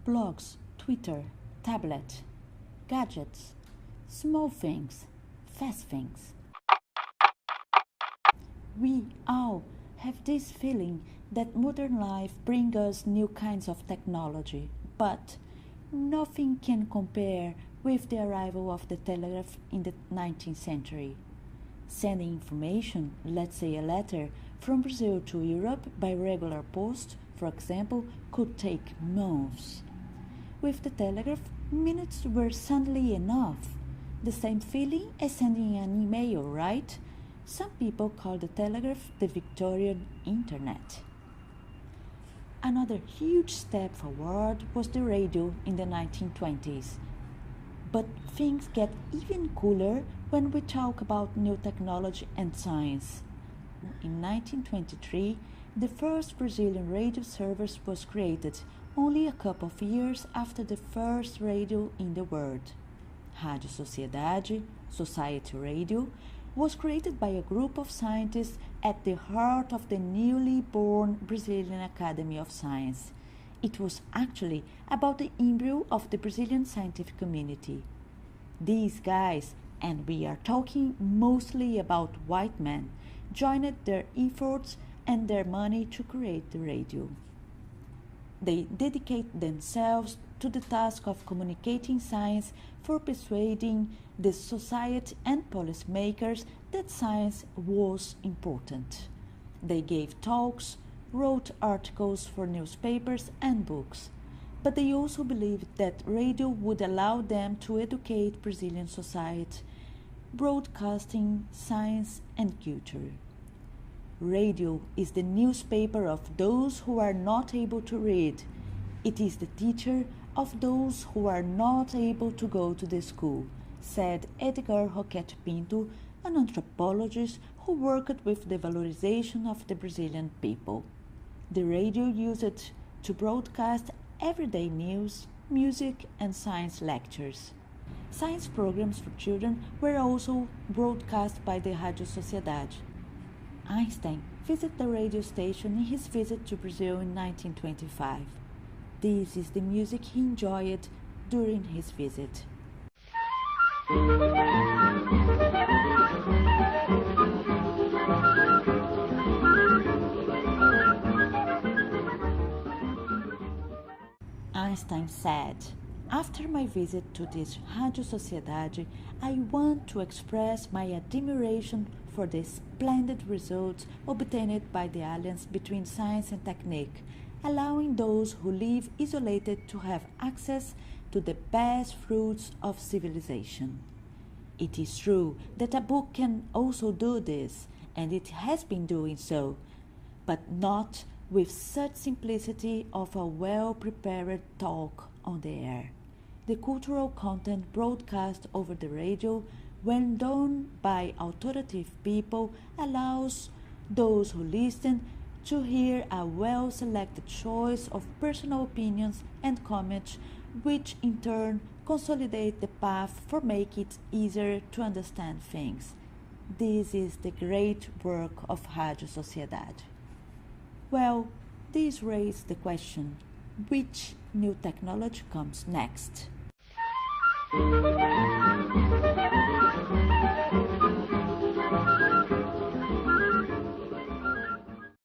Blogs, Twitter, tablet, gadgets, small things, fast things. We all have this feeling that modern life brings us new kinds of technology, but nothing can compare with the arrival of the telegraph in the 19th century. Sending information, let's say a letter, from Brazil to Europe by regular post, for example, could take months. With the telegraph, minutes were suddenly enough. The same feeling as sending an email, right? Some people call the telegraph the Victorian Internet. Another huge step forward was the radio in the 1920s. But things get even cooler when we talk about new technology and science. In 1923, the first Brazilian radio service was created, only a couple of years after the first radio in the world. Rádio Sociedade, Society Radio, was created by a group of scientists at the heart of the newly born Brazilian Academy of Science. It was actually about the embryo of the Brazilian scientific community. These guys, and we are talking mostly about white men, joined their efforts and their money to create the radio. They dedicate themselves to the task of communicating science for persuading the society and policymakers that science was important. They gave talks, wrote articles for newspapers and books, but they also believed that radio would allow them to educate Brazilian society, broadcasting science and culture. Radio is the newspaper of those who are not able to read. It is the teacher of those who are not able to go to the school, said Edgar Roquette Pinto, an anthropologist who worked with the valorization of the Brazilian people. The radio used it to broadcast everyday news, music, and science lectures. Science programs for children were also broadcast by the Rádio Sociedade. Einstein visited the radio station in his visit to Brazil in 1925. This is the music he enjoyed during his visit. Einstein said, "After my visit to this Rádio Sociedade, I want to express my admiration for the splendid results obtained by the alliance between science and technique, allowing those who live isolated to have access to the best fruits of civilization." It is true that a book can also do this, and it has been doing so, but not with such simplicity of a well-prepared talk on the air. The cultural content broadcast over the radio, when done by authoritative people, allows those who listen to hear a well-selected choice of personal opinions and comments, which in turn consolidate the path for making it easier to understand things. This is the great work of Rádio Sociedade. Well, this raises the question, which new technology comes next?